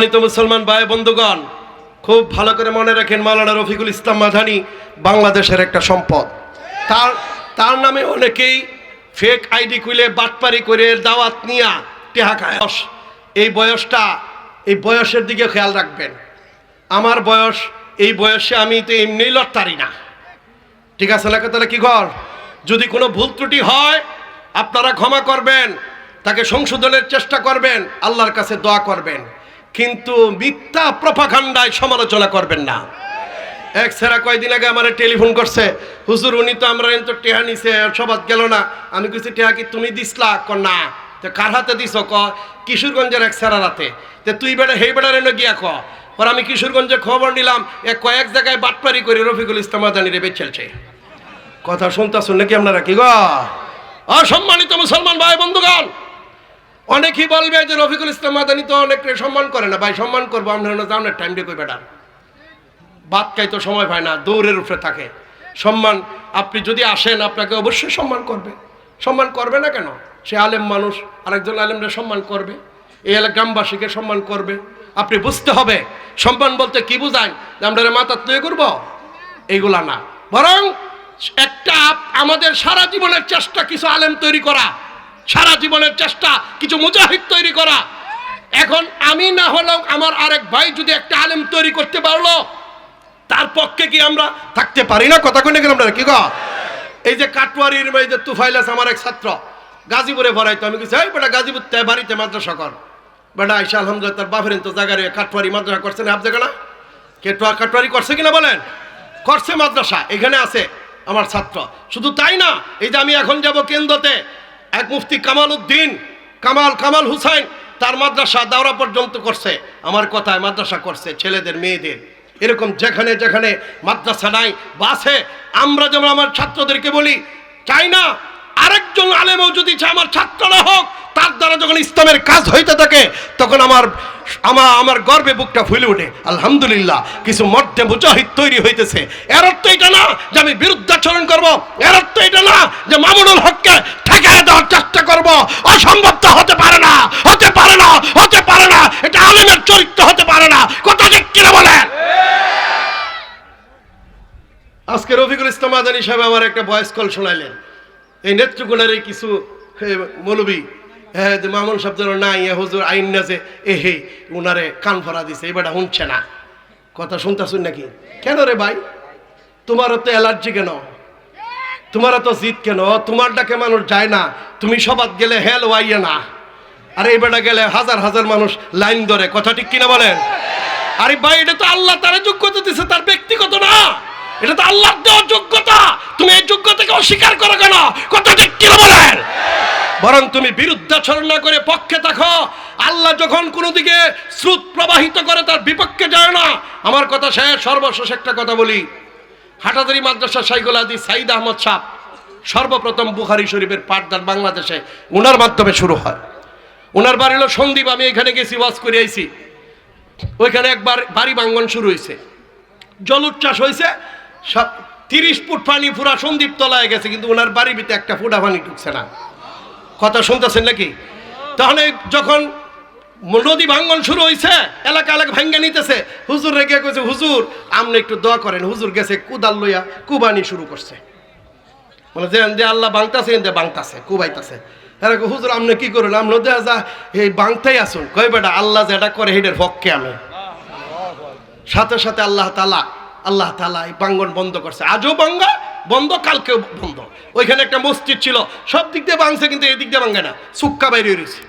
মুসলমান ভাই বন্ধুগণ, খুব ভালো করে মনে রাখেন, মাওলানা রফিকুল ইসলাম মাদানী বাংলাদেশের একটা সম্পদ। তার নামে অনেকেই ফেক আইডি খুলে বাটপারি করে দাওয়াত নিয়া টেহা খায়। এই বয়সের দিকে খেয়াল রাখবেন। আমার বয়স, এই বয়সে আমি তো এমনি লড়তারি না, ঠিক আছে না? তাহলে কি কর, যদি কোনো ভুল ত্রুটি হয় আপনারা ক্ষমা করবেন, তাকে সংশোধনের চেষ্টা করবেন, আল্লাহর কাছে দোয়া করবেন, কিন্তু মিথ্যা প্রপাগান্ডায় সমালোচনা করবেন না। এক ছেড়া কয়দিন আগে আমার টেলিফোন করছে, হুজুর উনি তো আমরা তো টেহা নিছে, সবাত গেল না। আমি কিছু টেহা কি তুমি দিসলা? না। তো কার হাতে দিস? কিশোরগঞ্জের এক ছেড়ার হাতে। তো তুই বেড়া হেই বেড়ার এনে গিয়া পর আমি কিশোরগঞ্জে খবর নিলাম, কয়েক জায়গায় বাটপারি করে রফিকুল ইসলাম মাদানী রে বেচেলছে। কথা শুনতেছেন নাকি আপনারা? কি গো অসম্মানিত মুসলমান ভাই বন্ধুগণ, অনেকেই বলবে যে রফিকুল ইসলাম মাদানী তো অনেক সম্মান করে না। ভাই সম্মান করবো, আপনারা জানেন টাইম দিয়ে কই বেটার বাদ খাই তো সময় পায় না, দৌড়ের উপরে থাকে। সম্মান আপনি যদি আসেন আপনাকে অবশ্যই সম্মান করবে। সম্মান করবে না কেন? সে আলেম মানুষ, আরেকজন আলেমরা সম্মান করবে, এই এলাকা গ্রামবাসীকে সম্মান করবে। আপনি বুঝতে হবে সম্মান বলতে কি বুঝায়, যে আমরা মাথা তৈরি করবো এইগুলা না, বরং একটা আমাদের সারা জীবনের চেষ্টা কিছু আলেম তৈরি করা, সারা জীবনের চেষ্টা কিছু মুজাহিদ তৈরি করা। এখন আমি না হলেও আমার আরেক ভাই যদি একটা আলেম তৈরি করতে পারলো, তার পক্ষে কি আমরা থাকতে পারি না? কথা কই না কেন আপনারা? কি গো, এই যে কাটওয়ারির এই যে তুফাইল আছে, আমার এক ছাত্র গাজীপুরে ভরাইতো। আমি কিছু বেটা গাজীপুর বাড়িতে মাদ্রাসা কর বেটা, আইসা আলহামদুলিল্লাহ তার বাপের তো জায়গায় কাটওয়ারি মাদ্রাসা করছে না, জায়গা না কাটওয়ারি করছে কিনা বলেন? করছে মাদ্রাসা, এখানে আছে আমার ছাত্র। শুধু তাই না, এই যে আমি এখন যাব কেন্দ্রতে, এক মুফতি কামাল উদ্দিন কামাল হুসাইন, তার মাদ্রাসা দাওরা পর্যন্ত করছে। আমার কথায় মাদ্রাসা করছে ছেলেদের মেয়েদের। এরকম যেখানে যেখানে মাদ্রাসা নাই বা আছে, আমরা যেমন আমার ছাত্রদেরকে বলি, চাই না আরেকজন আলেমও যদি চায় আমার ছাত্ররা হোক, তার দ্বারা যখন ইসলামের কাজ হইতে থাকে তখন আমার গর্বে বুকটা ফুলে ওঠে। আলহামদুলিল্লাহ, কিছু মর্দে মুজাহিদ তৈরি হইতেছে। এর অর্থ এটা না যে আমি বিরুদ্ধাচরণ করব, এর অর্থ এটা না যে মামুনুল হককে ঠেকায় দেওয়ার চেষ্টা করব। অসম্ভব তো হতে পারে না, হতে পারে না, হতে পারে না। এটা আলেমের চরিত্র হতে পারে না। কথা ঠিক কিনা বলেন? আজকে রফিকুল ইসলাম মাদানী সাহেব আমার একটা ভয়েস কল শোনাইলেন। এই নেত্রকোনার এই কিছু মৌলবী, হ্যাঁ মামুন সাহেব যেন নাই, হুজুর আইন না যে হে উনারে কান ভরা দিছে, এবারটা শুনছে না। কথা শুনতেছুন নাকি? কেন রে ভাই, তোমারও তো অ্যালার্জি কেন? তোমারও তো জিত কেন? তোমার ডাকে মানুষ যায় না, তুমি সবাত গেলে হেল ওয়াইয়ে না, আর এবারটা গেলে হাজার হাজার মানুষ লাইন ধরে। কথা ঠিক কিনা বলেন? আরে ভাই, এটা তো আল্লাহ তার যোগ্যতা দিছে, তার ব্যক্তিগত না, এটা তো আল্লাহর দেওয়া যোগ্যতা। তুমি এই যোগ্যতাকে অস্বীকার করো কেন? কথা ঠিক কিনা বলেন? বরং তুমি বিরুদ্ধাচরণ না করে পক্ষে থাকো। আল্লাহ যখন কোনো দিকে স্রোত প্রবাহিত করে তার বিপক্ষে যায় না। আমার কথা শেষ, সর্বশেষ একটা কথা বলি। হাটাজারি মাদ্রাসা শাইখুল হাদিস সাইদ আহমদ সাহেব সর্বপ্রথম বুখারী শরীফের পাঠদান বাংলাদেশে ওনার মাধ্যমে শুরু হয়। ওনার বাড়ি হলো সন্দীপ। আমি এখানে গেছি, ওয়াজ করে আইছি। ওইখানে একবার বাড়ি ভাঙ্গন শুরু হয়েছে, জলোচ্ছ্বাস হয়েছে, 30 ফুট পানি পুরা সন্দীপ তলায় গেছে, কিন্তু ওনার বাড়ির ভিতরে একটা ফুটা পানি ঢুকছে না। কথা শুনতেছেন নাকি? তাহলে যখন নদী ভাঙ্গন শুরু হয়েছে, এলাকা ভাঙ্গে নিতেছে, হুজুর রেগে কইছে, হুজুর আপনি একটু দোয়া করেন। হুজুর গেছে কুদাল লইয়া কুবানি শুরু করছে, বলে যে আল্লাহ বাংতাছে, বাংতাছে কুবাইতাছে। হ্যাঁ হুজুর আপনি কি করেন? আপনি দেখা যা এই বাংতাই আসুন। কই বেটা, আল্লাহ যেটা করে হেডের পক্ষে আমি। সাথে সাথে আল্লাহ তাআলা এই বাঙ্গন বন্ধ করছে। আজও বন্ধ, কালকেও বন্ধ। ওইখানে একটা মসজিদ ছিল, সব দিক দিয়ে ভাঙছে, কিন্তু এই দিক দিয়ে ভাঙে না, সুক্কা বাইরে রয়েছে।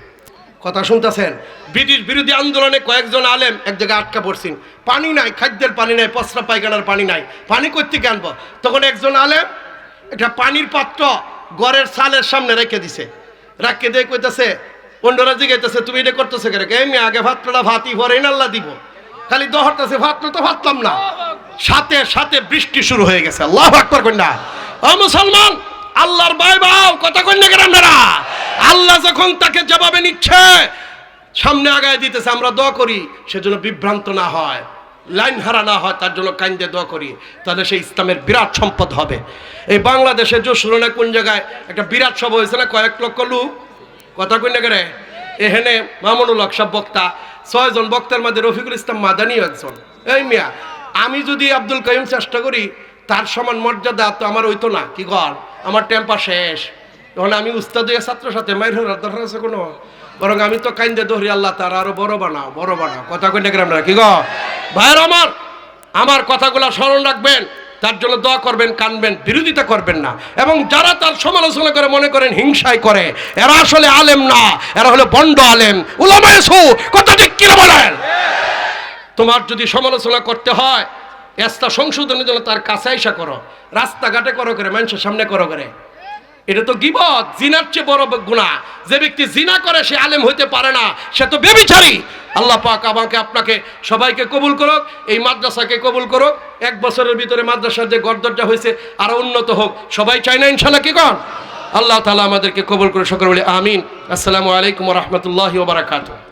কথা শুনতেছেন? ব্রিটিশ বিরোধী আন্দোলনে কয়েকজন আলেম এক জায়গায় আটকা পড়ছেন, পানি নাই, খাদ্যের পানি নাই, পসরা পায়খানার পানি নাই, পানি কোত্থেকে আনবো? তখন একজন আলেম একটা পানির পাত্র ঘরের চালের সামনে রেখে দিছে। রাখকে দিয়ে কইতেছে, অন্যরা জিগাইতেছে তুমি এটা করতেছে কেন? এমনি আগে ভাতটা ভাতই পরে আল্লাহ দিব, খালি দহরতেছে ভাতটা তো ভাতলাম না। সাথে সাথে বৃষ্টি শুরু হয়ে গেছে। আল্লাহু আকবার কন্যা। ও মুসলমান, আল্লাহর ভাই বাও, কথা কন্যা কেন আপনারা? আল্লাহ যখন তাকে জবাবে নিচ্ছে, সামনে আগায় দিতেছে, আমরা দোয়া করি সেজন্য বিভ্রান্ত না হয়, লাইন হারা না হয়, তার জন্য কাইন্দে দোয়া করি, তাহলে সেই ইসলামের বিরাট সম্পদ হবে। এই বাংলাদেশে যশোর না কোন জায়গায় একটা বিরাট সভা হয়েছে না, কয়েক লক্ষ লোক। কথা কন্যা করে এখানে মামুনুল হক সাহেব বক্তা, 6 জন বক্তার মধ্যে রফিকুল ইসলাম মাদানিও একজন। এই মিয়া, আমি যদি আব্দুল কাইয়ুম চেষ্টা করি তার সমান মর্যাদা তো আমার হইতো না, কি কর? আমার টেম্পা শেষ। তখন আমি উস্তাদ হয়ে ছাত্রের সাথে মাইর হওয়ার দরকার আছে কোনো? বরং আমি তো কাইন্দে ধরি, আল্লাহ তার আরো বড় বানাও, বড় বানাও। কথা কই না আপনারা, কি গো ভাইয়ের আমার কথাগুলো স্মরণ রাখবেন, তার জন্য দোয়া করবেন, কানবেন, বিরোধিতা করবেন না। এবং যারা তার সমালোচনা করে মনে করেন হিংসায় করে, এরা আসলে আলেম না, এরা হলো বন্ড আলেম, উলামায়ে সু। কথা ঠিক কি বলেন? তোমার যদি সমালোচনা করতে হয় এস্তা সংশোধনের জন্য তার কাছে আইসা করো, রাস্তাঘাটে করো করে, মানুষের সামনে করো করে। এটা তো গীবত, জিনার চেয়ে বড় গুনাহ। যে ব্যক্তি জিনা করে সে আলেম হইতে পারে না, সে তো ব্যভিচারী। আল্লাহ পাক আমাকে আপনাকে সবাইকে কবুল করুক, এই মাদ্রাসাকে কবুল করুক। 1 বছরের ভিতরে মাদ্রাসার যে গড়দরজা হয়েছে আরো উন্নত হোক, সবাই চাই না ইনশাআল্লাহ, কি কন? আল্লাহ তাআলা আমাদেরকে কবুল করে সকলে বলে আমিন। আসসালামু আলাইকুম ওয়া রাহমাতুল্লাহি ওয়া বারাকাতুহু।